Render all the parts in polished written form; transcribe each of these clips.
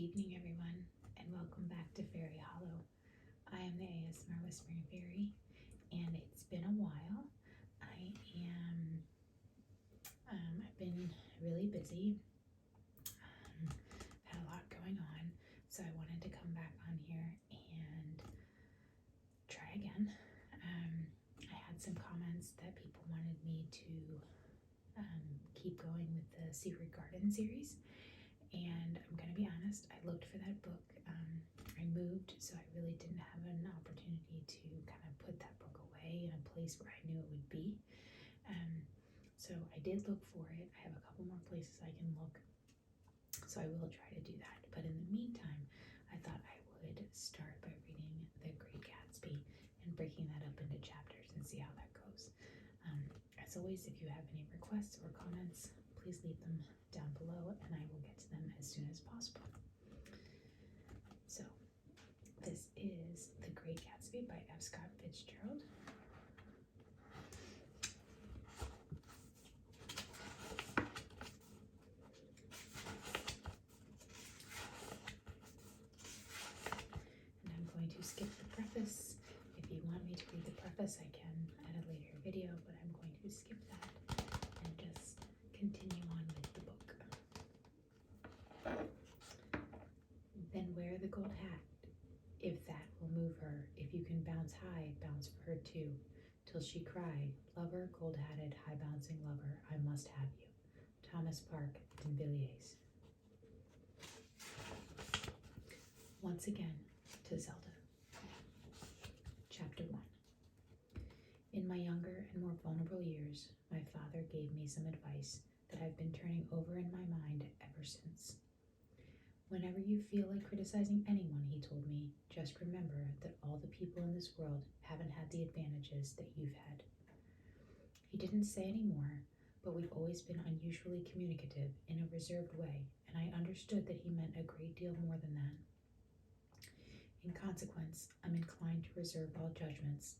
evening, everyone, and welcome back to Fairy Hollow. I am the ASMR Whispering Fairy, and it's been a while. I've been really busy, had a lot going on, so I wanted to come back on here and try again. I had some comments that people wanted me to keep going with the Secret Garden series. And I'm going to be honest, I looked for that book. I moved, so I really didn't have an opportunity to kind of put that book away in a place where I knew it would be. So I did look for it. I have a couple more places I can look, so I will try to do that. But in the meantime, I thought I would start by reading The Great Gatsby and breaking that up into chapters and see how that goes. As always, if you have any requests or comments, please leave them down below and I will get to them as soon as possible. So, this is The Great Gatsby by F. Scott Fitzgerald. And I'm going to skip the preface. If you want me to read the preface, I can at a later video, but I'm going to skip that and just continue on with the book. Then wear the gold hat, if that will move her. If you can bounce high, bounce for her too, till she cry, lover, gold-hatted, high-bouncing lover, I must have you. Thomas Park, D'Invilliers. Once again, to Zelda. Chapter 1. In my younger and more vulnerable years, my father gave me some advice that I've been turning over in my mind ever since. Whenever you feel like criticizing anyone, he told me, just remember that all the people in this world haven't had the advantages that you've had. He didn't say any more, but we've always been unusually communicative in a reserved way, and I understood that he meant a great deal more than that. In consequence, I'm inclined to reserve all judgments,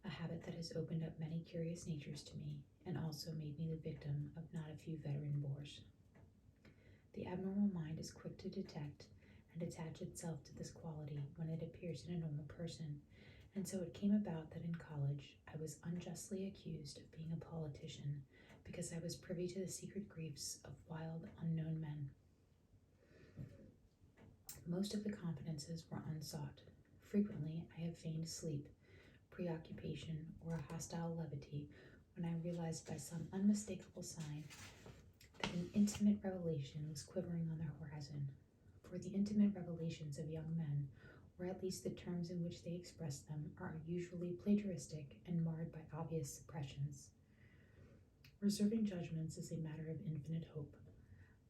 a habit that has opened up many curious natures to me and also made me the victim of not a few veteran bores. The abnormal mind is quick to detect and attach itself to this quality when it appears in a normal person, and so it came about that in college I was unjustly accused of being a politician because I was privy to the secret griefs of wild, unknown men. Most of the confidences were unsought. Frequently I have feigned sleep, preoccupation, or a hostile levity when I realized by some unmistakable sign that an intimate revelation was quivering on the horizon. For the intimate revelations of young men, or at least the terms in which they express them, are usually plagiaristic and marred by obvious suppressions. Reserving judgments is a matter of infinite hope.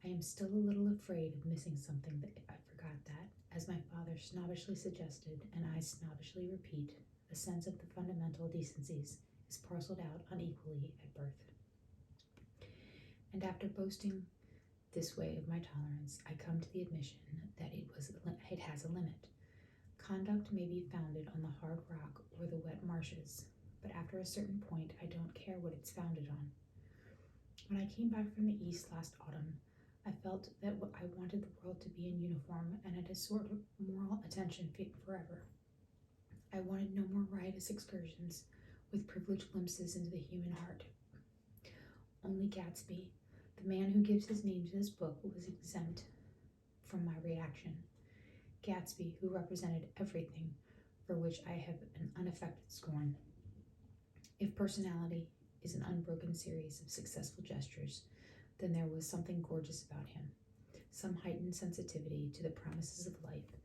I am still a little afraid of missing something that if I forgot that, as my father snobbishly suggested, and I snobbishly repeat, a sense of the fundamental decencies is parceled out unequally at birth. And after boasting this way of my tolerance, I come to the admission that it has a limit. Conduct may be founded on the hard rock or the wet marshes, but after a certain point, I don't care what it's founded on. When I came back from the East last autumn, I felt that I wanted the world to be in uniform and at a sort of moral attention forever. I wanted no more riotous excursions with privileged glimpses into the human heart. Only Gatsby, the man who gives his name to this book, was exempt from my reaction. Gatsby, who represented everything for which I have an unaffected scorn. If personality is an unbroken series of successful gestures, then there was something gorgeous about him, some heightened sensitivity to the promises of life,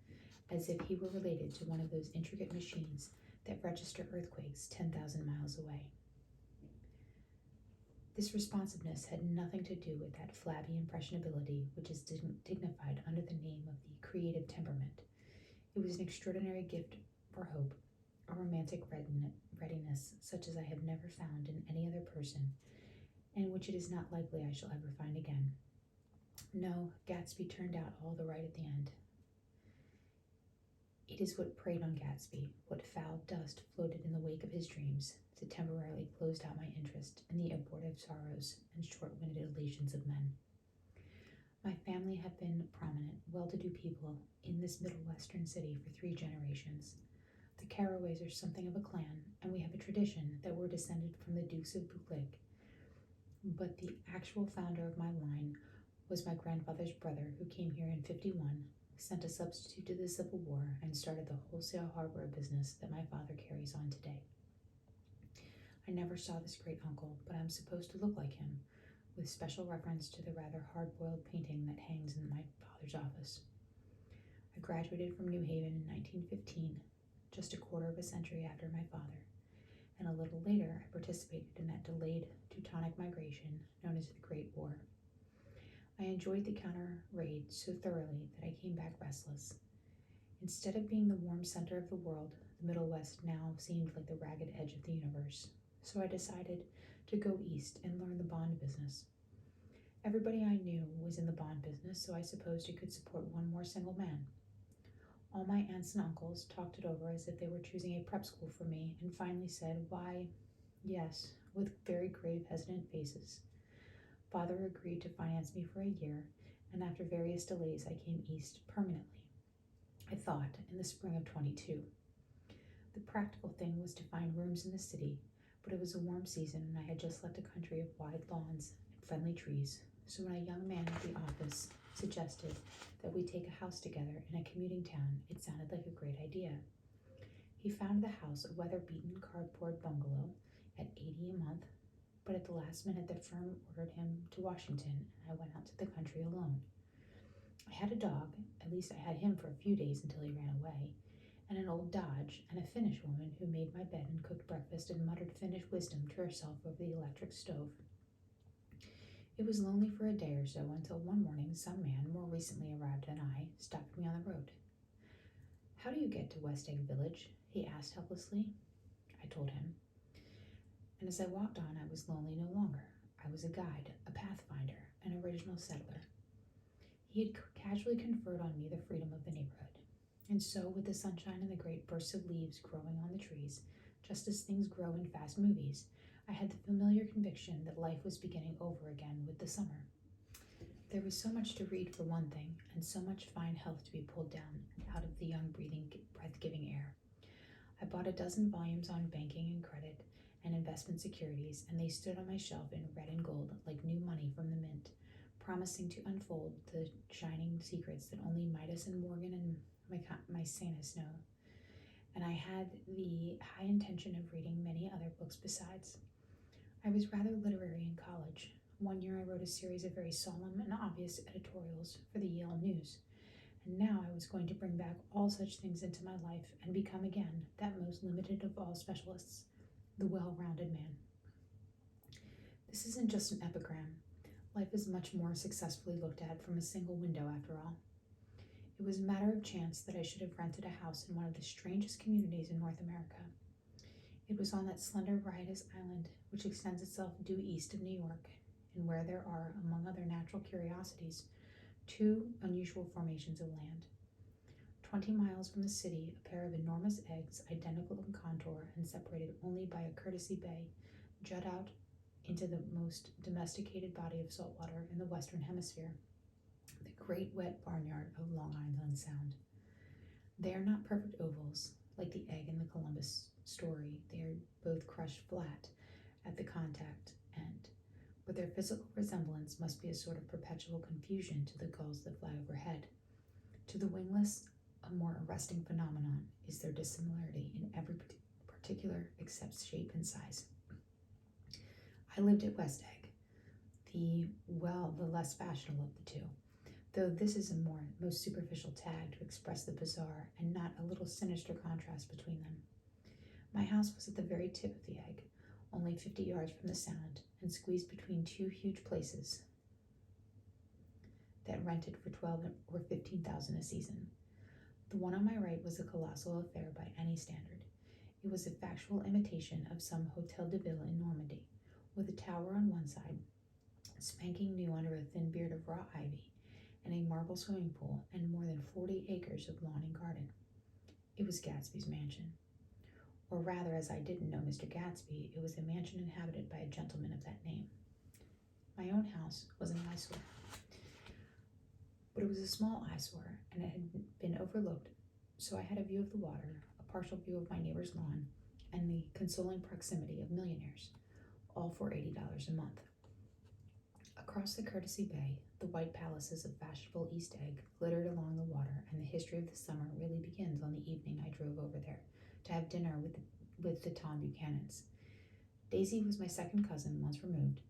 as if he were related to one of those intricate machines that register earthquakes 10,000 miles away. This responsiveness had nothing to do with that flabby impressionability which is dignified under the name of the creative temperament. It was an extraordinary gift for hope, a romantic readiness such as I have never found in any other person, and which it is not likely I shall ever find again. No, Gatsby turned out all the right at the end. It is what preyed on Gatsby, what foul dust floated in the wake of his dreams, that temporarily closed out my interest in the abortive sorrows and short-winded elations of men. My family have been prominent, well-to-do well-to-do people in this Middle Western city for 3 generations. The Carraways are something of a clan, and we have a tradition that we're descended from the Dukes of Buccleuch. But the actual founder of my line was my grandfather's brother, who came here in 51, sent a substitute to the Civil War, and started the wholesale hardware business that my father carries on today. I never saw this great uncle, but I'm supposed to look like him, with special reference to the rather hard-boiled painting that hangs in my father's office. I graduated from New Haven in 1915, just a quarter of a century after my father, and a little later I participated in that delayed Teutonic migration known as the Great War. I enjoyed the counter-raid so thoroughly that I came back restless. Instead of being the warm center of the world, the Middle West now seemed like the ragged edge of the universe, so I decided to go east and learn the bond business. Everybody I knew was in the bond business, so I supposed it could support one more single man. All my aunts and uncles talked it over as if they were choosing a prep school for me, and finally said, "Why, yes," with very grave, hesitant faces. Father agreed to finance me for a year, and after various delays I came east permanently. I thought, in the spring of 22. The practical thing was to find rooms in the city, but it was a warm season and I had just left a country of wide lawns and friendly trees, so when a young man at the office suggested that we take a house together in a commuting town, it sounded like a great idea. He found the house a weather-beaten cardboard bungalow at $80 a month, but at the last minute the firm ordered him to Washington and I went out to the country alone. I had a dog, at least I had him for a few days until he ran away, and an old Dodge, and a Finnish woman who made my bed and cooked breakfast and muttered Finnish wisdom to herself over the electric stove. It was lonely for a day or so until one morning some man, more recently arrived than I, stopped me on the road. "How do you get to West Egg Village?" he asked helplessly. I told him. And as I walked on, I was lonely no longer. I was a guide, a pathfinder, an original settler. He had casually conferred on me the freedom of the neighborhood. And so, with the sunshine and the great bursts of leaves growing on the trees, just as things grow in fast movies, I had the familiar conviction that life was beginning over again with the summer. There was so much to read for one thing, and so much fine health to be pulled down out of the young, breathing, breath-giving air. I bought a dozen volumes on banking and credit and investment securities, and they stood on my shelf in red and gold like new money from the mint, promising to unfold the shining secrets that only Midas and Morgan and my Sanus know. And I had the high intention of reading many other books besides. I was rather literary in college. One year I wrote a series of very solemn and obvious editorials for the Yale News, and now I was going to bring back all such things into my life and become again that most limited of all specialists, the well-rounded man. This isn't just an epigram. Life is much more successfully looked at from a single window, after all. It was a matter of chance that I should have rented a house in one of the strangest communities in North America. It was on that slender, riotous island which extends itself due east of New York, and where there are, among other natural curiosities, 2 unusual formations of land. 20 miles from the city, a pair of enormous eggs, identical in contour and separated only by a courtesy bay, jut out into the most domesticated body of salt water in the Western Hemisphere, the great wet barnyard of Long Island Sound. They are not perfect ovals, like the egg in the Columbus story. They are both crushed flat at the contact end, but their physical resemblance must be a sort of perpetual confusion to the gulls that fly overhead. To the wingless, a more arresting phenomenon is their dissimilarity in every particular except shape and size. I lived at West Egg, the less fashionable of the two, though this is a most superficial tag to express the bizarre and not a little sinister contrast between them. My house was at the very tip of the egg, only 50 yards from the Sound, and squeezed between 2 huge places that rented for $12,000 or $15,000 a season. The one on my right was a colossal affair by any standard. It was a factual imitation of some Hotel de Ville in Normandy, with a tower on one side, spanking new under a thin beard of raw ivy, and a marble swimming pool, and more than 40 acres of lawn and garden. It was Gatsby's mansion. Or rather, as I didn't know Mr. Gatsby, it was a mansion inhabited by a gentleman of that name. My own house was an eyesore. But it was a small eyesore, and it had been overlooked, so I had a view of the water, a partial view of my neighbor's lawn, and the consoling proximity of millionaires, all for $80 a month. Across the Courtesy Bay, the white palaces of fashionable East Egg glittered along the water, and the history of the summer really begins on the evening I drove over there to have dinner with the Tom Buchanans. Daisy was my second cousin, once removed,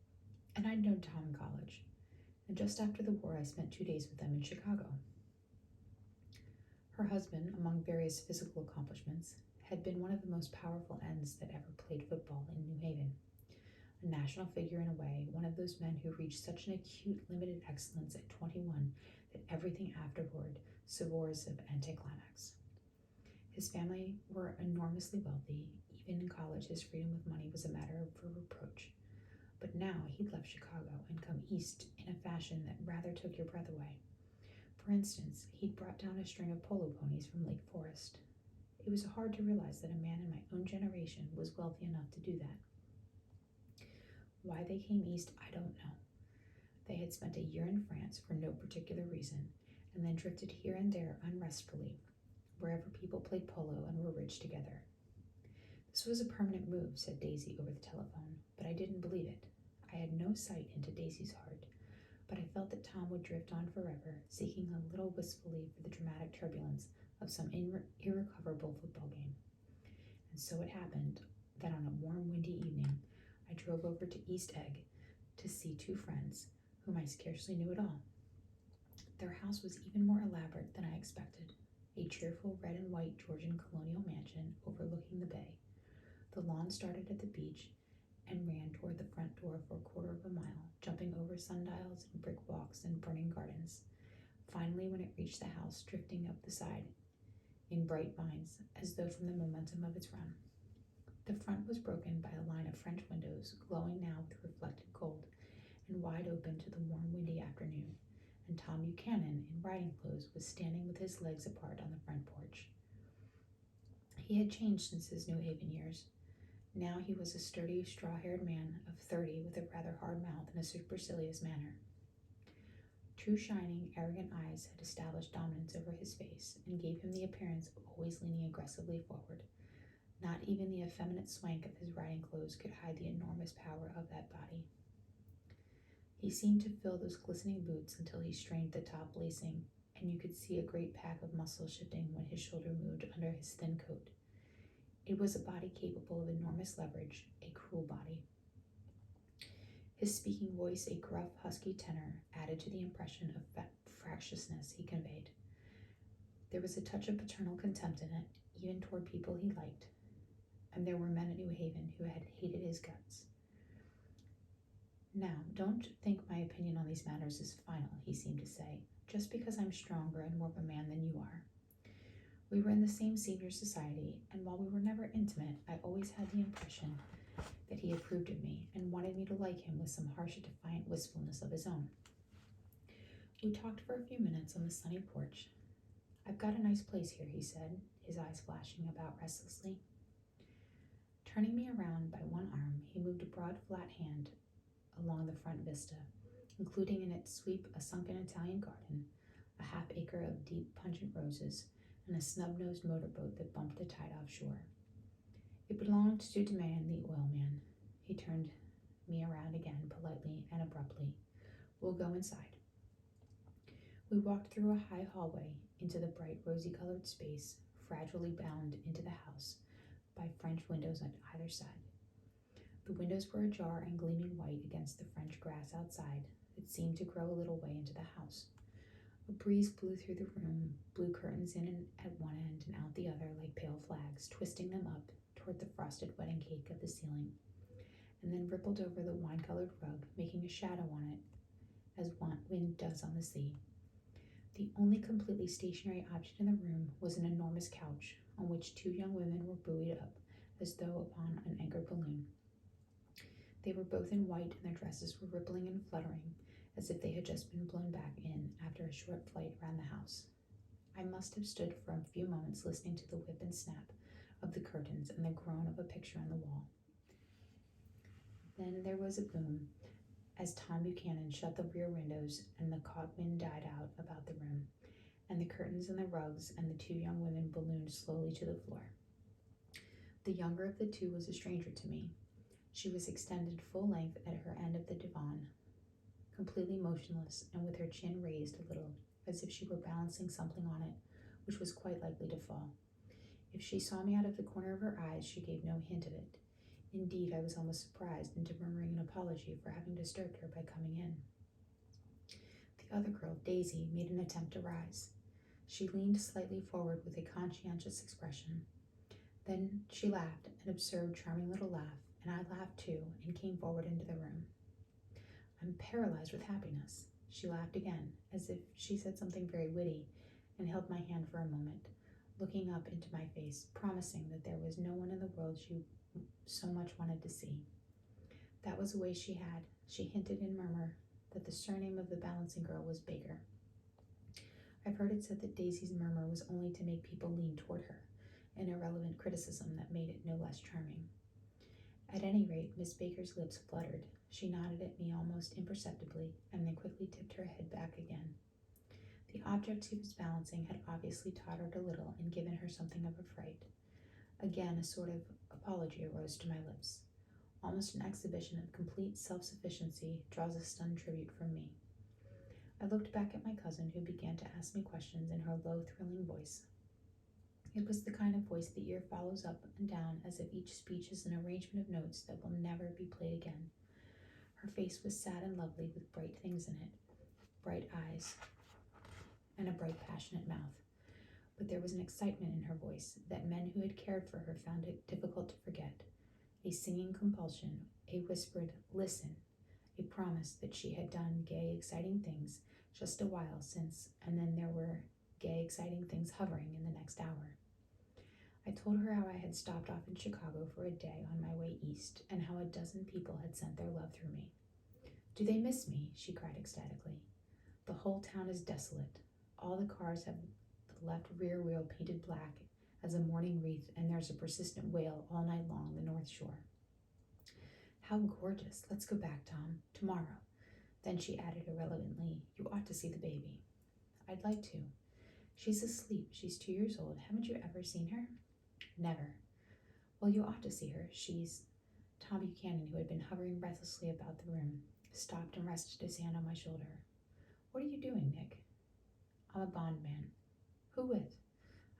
and I'd known Tom in college. And just after the war, I spent 2 days with them in Chicago. Her husband, among various physical accomplishments, had been one of the most powerful ends that ever played football in New Haven. A national figure in a way, one of those men who reached such an acute, limited excellence at 21 that everything afterward savors of anticlimax. His family were enormously wealthy. Even in college, his freedom with money was a matter for reproach. But now he'd left Chicago and come east in a fashion that rather took your breath away. For instance, he'd brought down a string of polo ponies from Lake Forest. It was hard to realize that a man in my own generation was wealthy enough to do that. Why they came east, I don't know. They had spent a year in France for no particular reason, and then drifted here and there unrestfully, wherever people played polo and were rich together. This was a permanent move, said Daisy over the telephone, but I didn't believe it. I had no sight into Daisy's heart, but I felt that Tom would drift on forever, seeking a little wistfully for the dramatic turbulence of some irrecoverable football game. And so it happened that on a warm, windy evening, I drove over to East Egg to see two friends whom I scarcely knew at all. Their house was even more elaborate than I expected, a cheerful red and white Georgian colonial mansion overlooking the bay. The lawn started at the beach and ran toward the front door for a quarter of a mile, jumping over sundials and brick walks and burning gardens. Finally, when it reached the house, drifting up the side in bright vines, as though from the momentum of its run. The front was broken by a line of French windows, glowing now with reflected gold, and wide open to the warm, windy afternoon, and Tom Buchanan, in riding clothes, was standing with his legs apart on the front porch. He had changed since his New Haven years. Now he was a sturdy, straw-haired man of 30 with a rather hard mouth and a supercilious manner. Two shining, arrogant eyes had established dominance over his face and gave him the appearance of always leaning aggressively forward. Not even the effeminate swank of his riding clothes could hide the enormous power of that body. He seemed to fill those glistening boots until he strained the top lacing, and you could see a great pack of muscles shifting when his shoulder moved under his thin coat. It was a body capable of enormous leverage, a cruel body. His speaking voice, a gruff, husky tenor, added to the impression of fractiousness he conveyed. There was a touch of paternal contempt in it, even toward people he liked, and there were men at New Haven who had hated his guts. Now, don't think my opinion on these matters is final, he seemed to say, just because I'm stronger and more of a man than you are. We were in the same senior society, and while we were never intimate, I always had the impression that he approved of me and wanted me to like him with some harsh, defiant wistfulness of his own. We talked for a few minutes on the sunny porch. I've got a nice place here, he said, his eyes flashing about restlessly. Turning me around by one arm, he moved a broad, flat hand along the front vista, including in its sweep a sunken Italian garden, a half-acre of deep, pungent roses, and a snub-nosed motorboat that bumped the tide offshore. It belonged to DeMann, the oil man. He turned me around again, politely and abruptly. We'll go inside. We walked through a high hallway into the bright, rosy-colored space, fragilely bound into the house by French windows on either side. The windows were ajar and gleaming white against the French grass outside that seemed to grow a little way into the house. A breeze blew through the room, blew curtains in and at one end and out the other like pale flags, twisting them up toward the frosted wedding cake of the ceiling, and then rippled over the wine-colored rug, making a shadow on it, as wind does on the sea. The only completely stationary object in the room was an enormous couch, on which two young women were buoyed up, as though upon an anchored balloon. They were both in white, and their dresses were rippling and fluttering, as if they had just been blown back in after a short flight around the house. I must have stood for a few moments listening to the whip and snap of the curtains and the groan of a picture on the wall. Then there was a boom, as Tom Buchanan shut the rear windows and the caught wind died out about the room, and the curtains and the rugs and the two young women ballooned slowly to the floor. The younger of the two was a stranger to me. She was extended full length at her end of the divan, completely motionless and with her chin raised a little, as if she were balancing something on it, which was quite likely to fall. If she saw me out of the corner of her eyes, she gave no hint of it. Indeed, I was almost surprised into murmuring an apology for having disturbed her by coming in. The other girl, Daisy, made an attempt to rise. She leaned slightly forward with a conscientious expression. Then she laughed, an absurd, charming little laugh, and I laughed too, and came forward into the room. I'm paralyzed with happiness. She laughed again, as if she said something very witty, and held my hand for a moment, looking up into my face, promising that there was no one in the world she so much wanted to see. That was a way she had. She hinted in murmur that the surname of the balancing girl was Baker. I've heard it said that Daisy's murmur was only to make people lean toward her, an irrelevant criticism that made it no less charming. At any rate, Miss Baker's lips fluttered. She nodded at me almost imperceptibly, and then quickly tipped her head back again. The object she was balancing had obviously tottered a little and given her something of a fright. Again, a sort of apology arose to my lips. Almost an exhibition of complete self-sufficiency draws a stunned tribute from me. I looked back at my cousin, who began to ask me questions in her low, thrilling voice. It was the kind of voice the ear follows up and down as if each speech is an arrangement of notes that will never be played again. Her face was sad and lovely, with bright things in it, bright eyes, and a bright, passionate mouth. But there was an excitement in her voice that men who had cared for her found it difficult to forget, a singing compulsion, a whispered "listen," a promise that she had done gay, exciting things just a while since, and then there were gay, exciting things hovering in the next hour. I told her how I had stopped off in Chicago for a day on my way east, and how a dozen people had sent their love through me. "Do they miss me?" she cried ecstatically. "The whole town is desolate. All the cars have the left rear wheel painted black as a mourning wreath, and there's a persistent wail all night long the North Shore. How gorgeous. Let's go back, Tom, tomorrow." Then she added irrelevantly, "You ought to see the baby." "I'd like to." "She's asleep. She's 2 years old. Haven't you ever seen her?" "Never." "Well, you ought to see her. She's—" Tom Buchanan, who had been hovering breathlessly about the room, stopped and rested his hand on my shoulder. "What are you doing, Nick?" "I'm a bondman." "Who with?"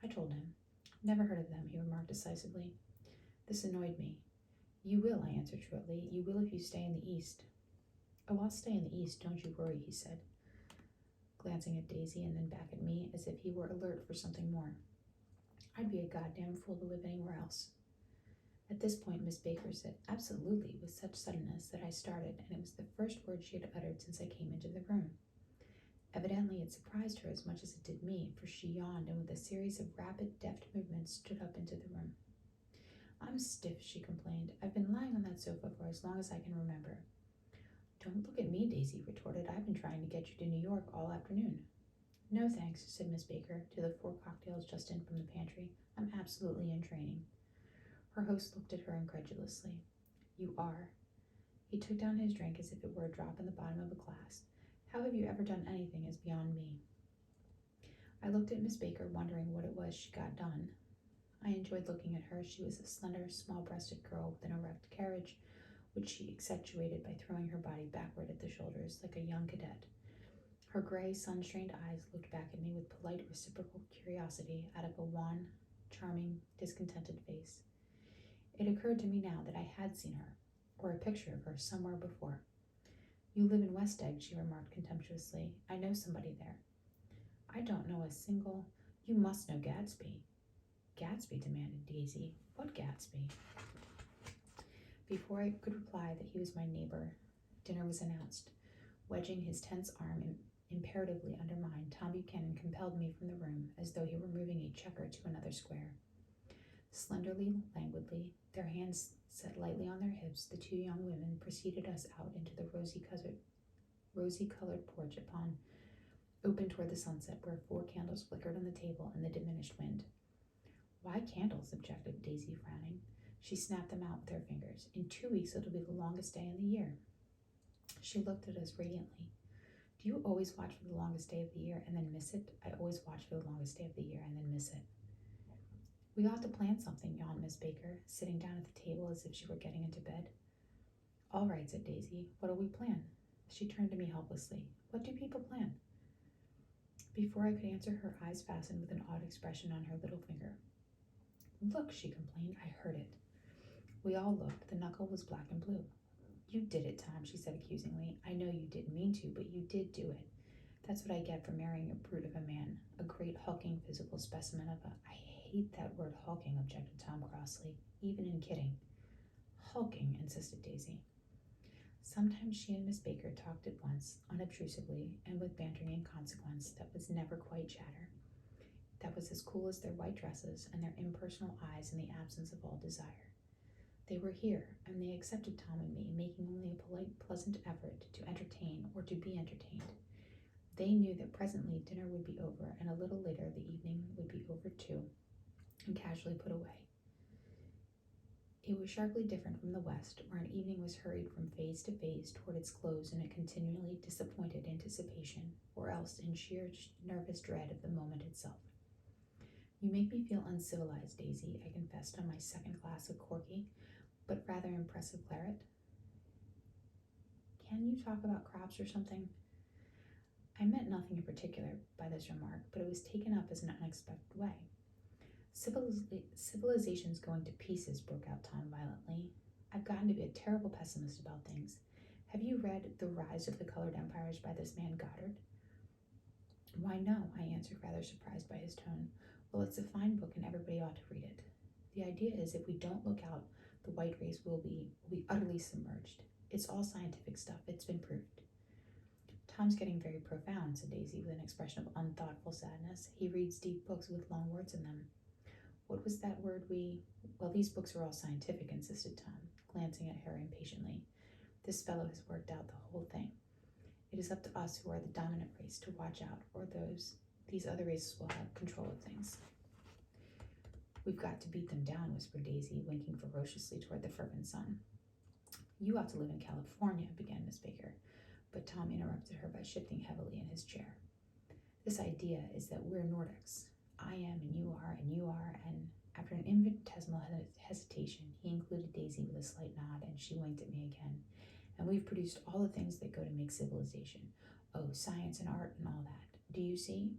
I told him. "Never heard of them," he remarked decisively. This annoyed me. "You will," I answered shortly. "You will if you stay in the East." "Oh, I'll stay in the East, don't you worry," he said, glancing at Daisy and then back at me as if he were alert for something more. "I'd be a goddamn fool to live anywhere else." At this point, Miss Baker said "absolutely" with such suddenness that I started, and it was the first word she had uttered since I came into the room. Evidently it surprised her as much as it did me, for she yawned and with a series of rapid, deft movements stood up into the room. "I'm stiff," she complained. "I've been lying on that sofa for as long as I can remember." "Don't look at me," Daisy retorted. "I've been trying to get you to New York all afternoon." "No, thanks," said Miss Baker to the 4 cocktails just in from the pantry. "I'm absolutely in training." Her host looked at her incredulously. "You are?" He took down his drink as if it were a drop in the bottom of a glass. "How have you ever done anything as beyond me?" I looked at Miss Baker, wondering what it was she got done. I enjoyed looking at her. She was a slender, small-breasted girl with an erect carriage, which she accentuated by throwing her body backward at the shoulders like a young cadet. Her gray, sun-strained eyes looked back at me with polite, reciprocal curiosity out of a wan, charming, discontented face. It occurred to me now that I had seen her, or a picture of her, somewhere before. "You live in West Egg," she remarked contemptuously. "I know somebody there." "I don't know a single—" "You must know Gatsby." "Gatsby?" demanded Daisy. "What Gatsby?" Before I could reply that he was my neighbor, dinner was announced. Wedging his tense arm imperatively under mine, Tom Buchanan compelled me from the room as though he were moving a checker to another square. Slenderly, languidly, their hands set lightly on their hips, the 2 young women preceded us out into the rosy-colored porch open toward the sunset, where 4 candles flickered on the table in the diminished wind. "Why candles?" objected Daisy, frowning. She snapped them out with her fingers. "In 2 weeks it'll be the longest day in the year." She looked at us radiantly. Do you always watch for the longest day of the year and then miss it? I always watch for the longest day of the year and then miss it. We ought to plan something, yawned Miss Baker, sitting down at the table as if she were getting into bed. All right, said Daisy. What'll we plan? She turned to me helplessly. What do people plan? Before I could answer, her eyes fastened with an odd expression on her little finger. Look, she complained. I heard it. We all looked. The knuckle was black and blue. You did it, Tom, she said accusingly. I know you didn't mean to, but you did do it. That's what I get for marrying a brute of a man, a great hulking physical specimen of a— I hate that word hulking, objected Tom crossly, even in kidding. Hulking, insisted Daisy. Sometimes she and Miss Baker talked at once, unobtrusively, and with bantering inconsequence that was never quite chatter. That was as cool as their white dresses and their impersonal eyes in the absence of all desire. They were here, and they accepted Tom and me, making only a polite, pleasant effort to entertain or to be entertained. They knew that presently dinner would be over, and a little later the evening would be over too, and casually put away. It was sharply different from the West, where an evening was hurried from phase to phase toward its close in a continually disappointed anticipation, or else in sheer nervous dread of the moment itself. You make me feel uncivilized, Daisy, I confessed on my second glass of corky, but rather impressive claret. Can you talk about crops or something? I meant nothing in particular by this remark, but it was taken up as an unexpected way. Civilization's going to pieces, broke out Tom violently. I've gotten to be a terrible pessimist about things. Have you read The Rise of the Colored Empires by this man Goddard? Why, no, I answered, rather surprised by his tone. Well, it's a fine book and everybody ought to read it. The idea is if we don't look out, the white race will be utterly submerged. It's all scientific stuff. It's been proved. Tom's getting very profound, said Daisy with an expression of unthoughtful sadness. He reads deep books with long words in them. What was that word Well, these books are all scientific, insisted Tom, glancing at her impatiently. This fellow has worked out the whole thing. It is up to us who are the dominant race to watch out, or these other races will have control of things. We've got to beat them down, whispered Daisy, winking ferociously toward the fervent sun. You ought to live in California, began Miss Baker, but Tom interrupted her by shifting heavily in his chair. This idea is that we're Nordics. I am, and you are, and after an infinitesimal hesitation, he included Daisy with a slight nod, and she winked at me again. And we've produced all the things that go to make civilization. Oh, science and art and all that. Do you see?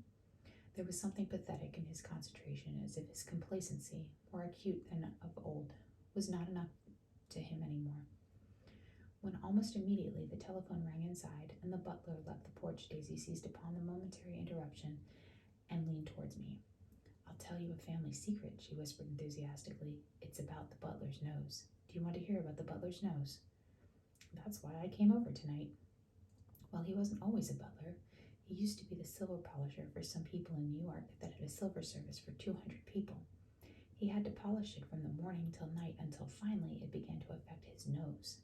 There was something pathetic in his concentration, as if his complacency, more acute than of old, was not enough to him anymore. When almost immediately the telephone rang inside, and the butler left the porch, Daisy seized upon the momentary interruption and leaned towards me. I'll tell you a family secret, she whispered enthusiastically. It's about the butler's nose. Do you want to hear about the butler's nose? That's why I came over tonight. Well, he wasn't always a butler. He used to be the silver polisher for some people in New York that had a silver service for 200 people. He had to polish it from the morning till night until finally it began to affect his nose.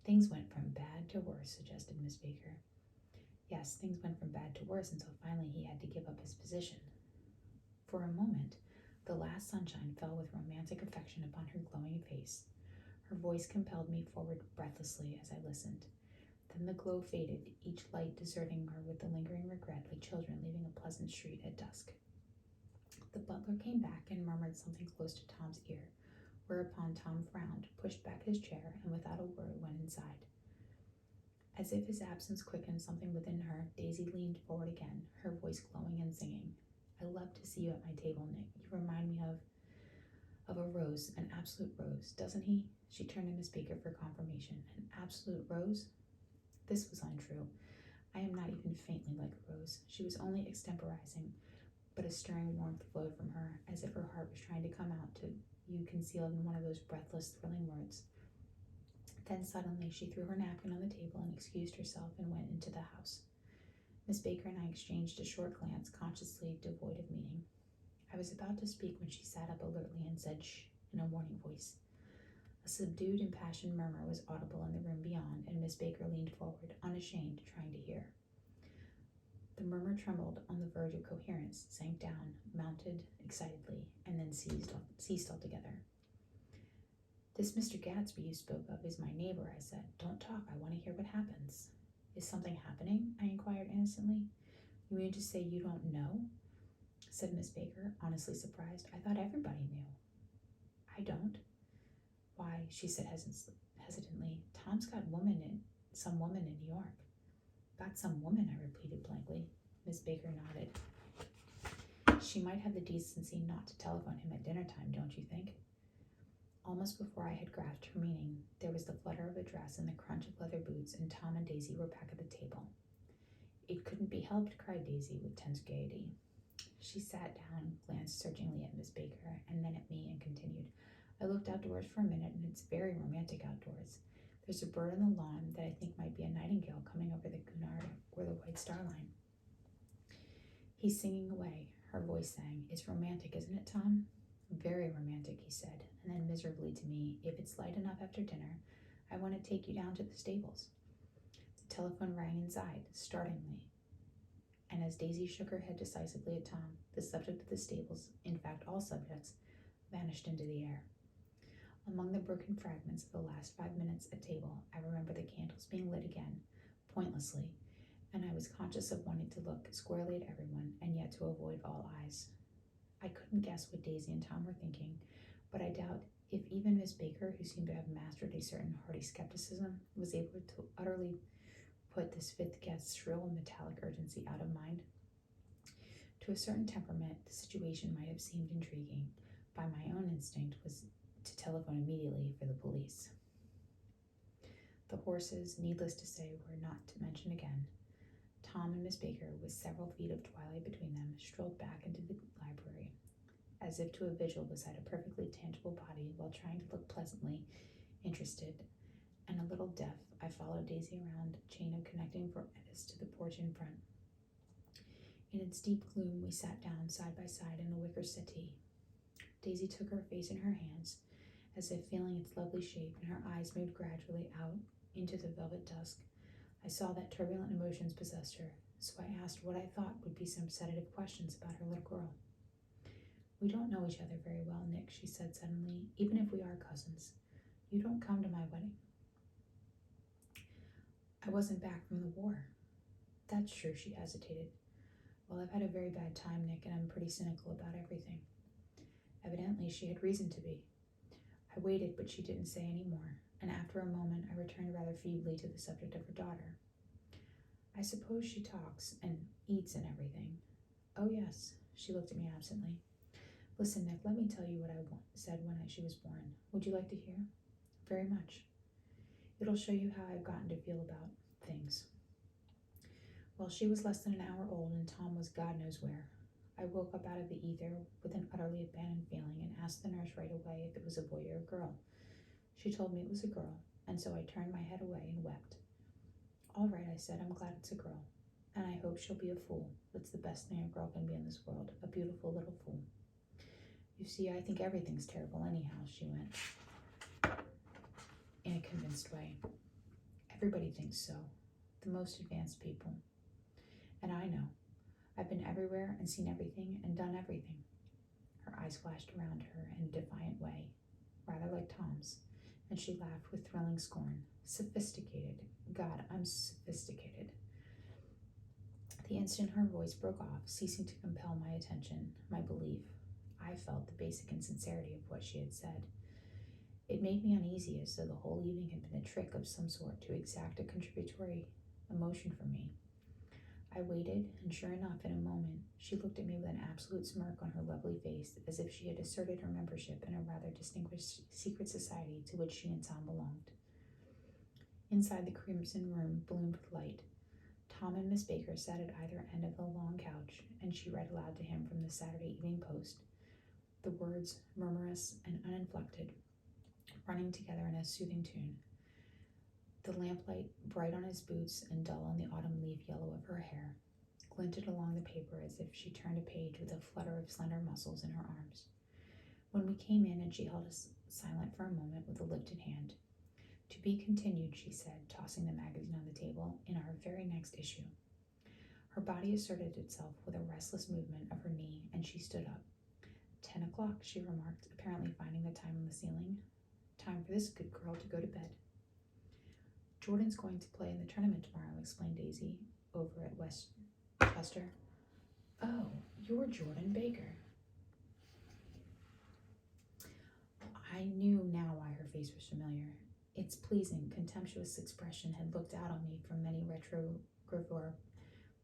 Things went from bad to worse, suggested Miss Baker. Yes, things went from bad to worse until finally he had to give up his position. For a moment, the last sunshine fell with romantic affection upon her glowing face. Her voice compelled me forward breathlessly as I listened. Then the glow faded, each light deserting her with the lingering regret like children leaving a pleasant street at dusk. The butler came back and murmured something close to Tom's ear, whereupon Tom frowned, pushed back his chair, and without a word went inside. As if his absence quickened something within her, Daisy leaned forward again, her voice glowing and singing. I love to see you at my table, Nick. You remind me of a rose, an absolute rose, doesn't he? She turned to Miss Baker for confirmation. An absolute rose? This was untrue. I am not even faintly like a rose. She was only extemporizing, but a stirring warmth flowed from her, as if her heart was trying to come out to you concealed in one of those breathless, thrilling words. Then suddenly she threw her napkin on the table and excused herself and went into the house. Miss Baker and I exchanged a short glance, consciously devoid of meaning. I was about to speak when she sat up alertly and said shh in a warning voice. A subdued, impassioned murmur was audible in the room beyond, and Miss Baker leaned forward, unashamed, trying to hear. The murmur trembled on the verge of coherence, sank down, mounted excitedly, and then ceased altogether. This Mr. Gatsby you spoke of is my neighbor, I said. Don't talk, I want to hear what happens. Is something happening? I inquired innocently. You mean to say you don't know? Said Miss Baker, honestly surprised. I thought everybody knew. I don't. Why, she said hesitantly, Tom's got some woman in New York. Got some woman, I repeated blankly. Miss Baker nodded. She might have the decency not to telephone him at dinner time, don't you think? Almost before I had grasped her meaning, there was the flutter of a dress and the crunch of leather boots, and Tom and Daisy were back at the table. It couldn't be helped, cried Daisy with tense gaiety. She sat down, glanced searchingly at Miss Baker, and then at me, and continued, I looked outdoors for a minute, and it's very romantic outdoors. There's a bird on the lawn that I think might be a nightingale coming over the Cunard or the White Star Line. He's singing away, her voice sang. It's romantic, isn't it, Tom? Very romantic, he said, and then miserably to me, if it's light enough after dinner, I want to take you down to the stables. The telephone rang inside, startlingly, and as Daisy shook her head decisively at Tom, the subject of the stables, in fact all subjects, vanished into the air. Among the broken fragments of the last 5 minutes at table, I remember the candles being lit again, pointlessly, and I was conscious of wanting to look squarely at everyone and yet to avoid all eyes. I couldn't guess what Daisy and Tom were thinking, but I doubt if even Miss Baker, who seemed to have mastered a certain hearty skepticism, was able to utterly put this fifth guest's shrill metallic urgency out of mind. To a certain temperament, the situation might have seemed intriguing, but my own instinct was to telephone immediately for the police. The horses, needless to say, were not to mention again. Tom and Miss Baker, with several feet of twilight between them, strolled back into the library, as if to a vigil beside a perfectly tangible body, while trying to look pleasantly interested and a little deaf. I followed Daisy around a chain of connecting verandas to the porch in front. In its deep gloom, we sat down side by side in a wicker settee. Daisy took her face in her hands, as if feeling its lovely shape, and her eyes moved gradually out into the velvet dusk. I saw that turbulent emotions possessed her, so I asked what I thought would be some sedative questions about her little girl. We don't know each other very well, Nick, she said suddenly, even if we are cousins. You don't come to my wedding. I wasn't back from the war. That's true, she hesitated. Well, I've had a very bad time, Nick, and I'm pretty cynical about everything. Evidently, she had reason to be. I waited, but she didn't say any more, and after a moment I returned rather feebly to the subject of her daughter. I suppose she talks and eats and everything. Oh, yes, she looked at me absently. Listen, Nick, let me tell you what I said when she was born. Would you like to hear? Very much. It'll show you how I've gotten to feel about things. Well, she was less than an hour old, and Tom was God knows where. I woke up out of the ether with an utterly abandoned feeling and asked the nurse right away if it was a boy or a girl. She told me it was a girl, and so I turned my head away and wept. All right, I said, I'm glad it's a girl, and I hope she'll be a fool. That's the best thing a girl can be in this world, a beautiful little fool. You see, I think everything's terrible anyhow, she went, in a convinced way. Everybody thinks so, the most advanced people. And I know. I've been everywhere and seen everything and done everything. Her eyes flashed around her in a defiant way, rather like Tom's, and she laughed with thrilling scorn. Sophisticated. God, I'm sophisticated. The instant her voice broke off, ceasing to compel my attention, my belief, I felt the basic insincerity of what she had said. It made me uneasy, as though the whole evening had been a trick of some sort to exact a contributory emotion from me. I waited, and sure enough, in a moment, she looked at me with an absolute smirk on her lovely face, as if she had asserted her membership in a rather distinguished secret society to which she and Tom belonged. Inside the crimson room bloomed with light. Tom and Miss Baker sat at either end of the long couch, and she read aloud to him from the Saturday Evening Post, the words murmurous and uninflected, running together in a soothing tune. The lamplight, bright on his boots and dull on the autumn leaf yellow of her hair, glinted along the paper as if she turned a page with a flutter of slender muscles in her arms. When we came in and she held us silent for a moment with a lifted hand, "To be continued," she said, tossing the magazine on the table, "in our very next issue." Her body asserted itself with a restless movement of her knee, and she stood up. 10 o'clock, she remarked, apparently finding the time on the ceiling. Time for this good girl to go to bed. Jordan's going to play in the tournament tomorrow, explained Daisy, over at Westchester. Oh, you're Jordan Baker. I knew now why her face was familiar. Its pleasing, contemptuous expression had looked out on me from many retrographer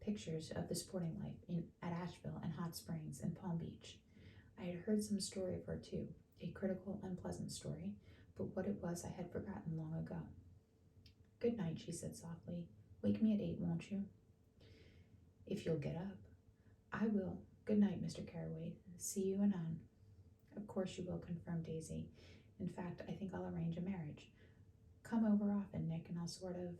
pictures of the sporting life at Asheville and Hot Springs and Palm Beach. I had heard some story of her too, a critical, unpleasant story, but what it was I had forgotten long ago. Good night, she said softly. Wake me at 8, won't you? If you'll get up. I will. Good night, Mr. Carraway. See you anon. Of course you will, confirmed Daisy. In fact, I think I'll arrange a marriage. Come over often, Nick, and I'll sort of,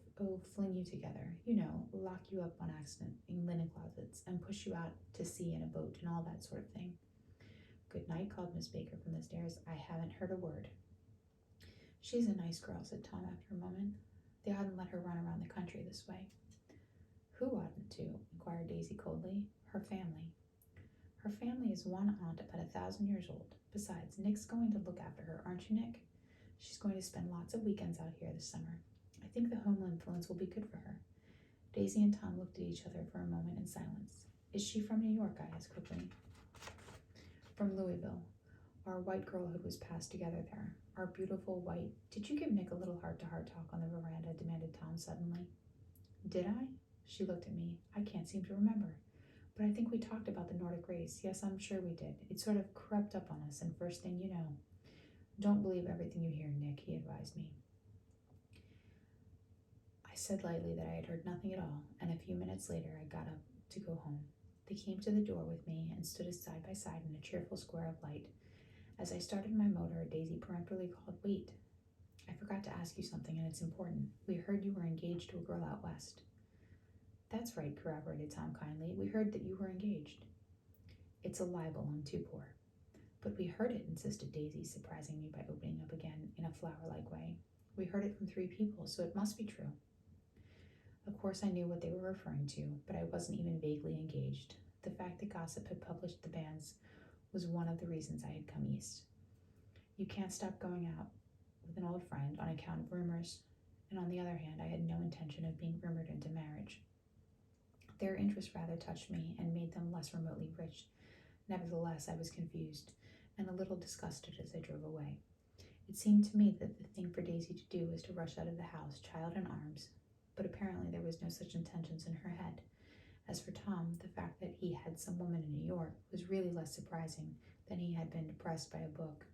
fling you together. You know, lock you up on accident in linen closets and push you out to sea in a boat and all that sort of thing. Good night, called Miss Baker from the stairs. I haven't heard a word. She's a nice girl, said Tom after a moment. They oughtn't let her run around the country this way. Who oughtn't to? Inquired Daisy coldly. Her family. Her family is one aunt about 1,000 years old. Besides, Nick's going to look after her, aren't you, Nick? She's going to spend lots of weekends out here this summer. I think the home influence will be good for her. Daisy and Tom looked at each other for a moment in silence. Is she from New York? I asked quickly. From Louisville. Our white girlhood was passed together there. Our beautiful white... Did you give Nick a little heart-to-heart talk on the veranda? Demanded Tom suddenly. Did I? She looked at me. I can't seem to remember. But I think we talked about the Nordic race. Yes, I'm sure we did. It sort of crept up on us, and first thing you know... Don't believe everything you hear, Nick, he advised me. I said lightly that I had heard nothing at all, and a few minutes later I got up to go home. They came to the door with me and stood side by side in a cheerful square of light. As I started my motor, Daisy peremptorily called, Wait. I forgot to ask you something, and it's important. We heard you were engaged to a girl out west. That's right, corroborated Tom kindly. We heard that you were engaged. It's a libel. I'm too poor. But we heard it, insisted Daisy, surprising me by opening up again in a flower-like way. We heard it from 3 people, so it must be true. Of course I knew what they were referring to, but I wasn't even vaguely engaged. The fact that gossip had published the banns was one of the reasons I had come east. You can't stop going out with an old friend on account of rumors, and on the other hand, I had no intention of being rumored into marriage. Their interest rather touched me and made them less remotely rich. Nevertheless, I was confused and a little disgusted as I drove away. It seemed to me that the thing for Daisy to do was to rush out of the house, child in arms, but apparently there was no such intentions in her head. As for Tom, the fact that he had some woman in New York was really less surprising than he had been depressed by a book.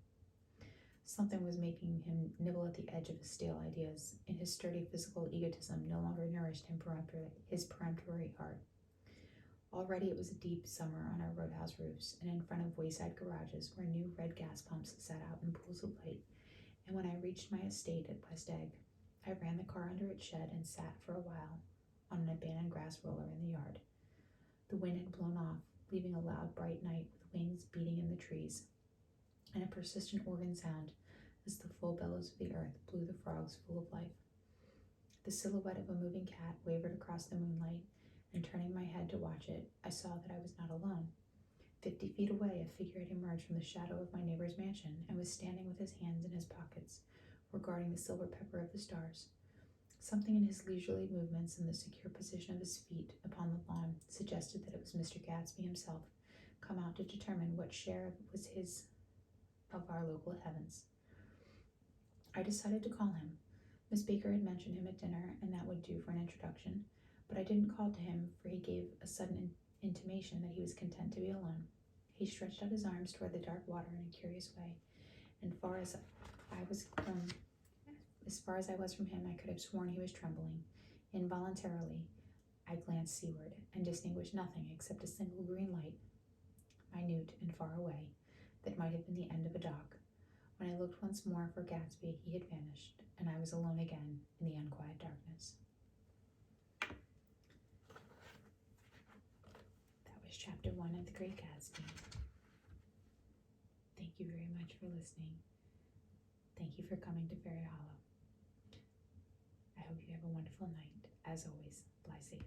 Something was making him nibble at the edge of his stale ideas, and his sturdy physical egotism no longer nourished his peremptory heart. Already it was a deep summer on our roadhouse roofs, and in front of wayside garages where new red gas pumps sat out in pools of light, and when I reached my estate at West Egg, I ran the car under its shed and sat for a while on an abandoned grass roller in the yard. The wind had blown off, leaving a loud, bright night with wings beating in the trees, and a persistent organ sound as the full bellows of the earth blew the frogs full of life. The silhouette of a moving cat wavered across the moonlight, and turning my head to watch it, I saw that I was not alone. 50 feet away, a figure had emerged from the shadow of my neighbor's mansion and was standing with his hands in his pockets, regarding the silver pepper of the stars. Something in his leisurely movements and the secure position of his feet upon the lawn suggested that it was Mr. Gatsby himself, come out to determine what share was his of our local heavens. I decided to call him. Miss Baker had mentioned him at dinner, and that would do for an introduction, but I didn't call to him, for he gave a sudden intimation that he was content to be alone. He stretched out his arms toward the dark water in a curious way, and as far as I was from him, I could have sworn he was trembling. Involuntarily, I glanced seaward and distinguished nothing except a single green light, minute and far away, that might have been the end of a dock. When I looked once more for Gatsby, he had vanished, and I was alone again in the unquiet darkness. That was Chapter 1 of The Great Gatsby. Thank you very much for listening. Thank you for coming to Fairy Hollow. I hope you have a wonderful night. As always, fly safe.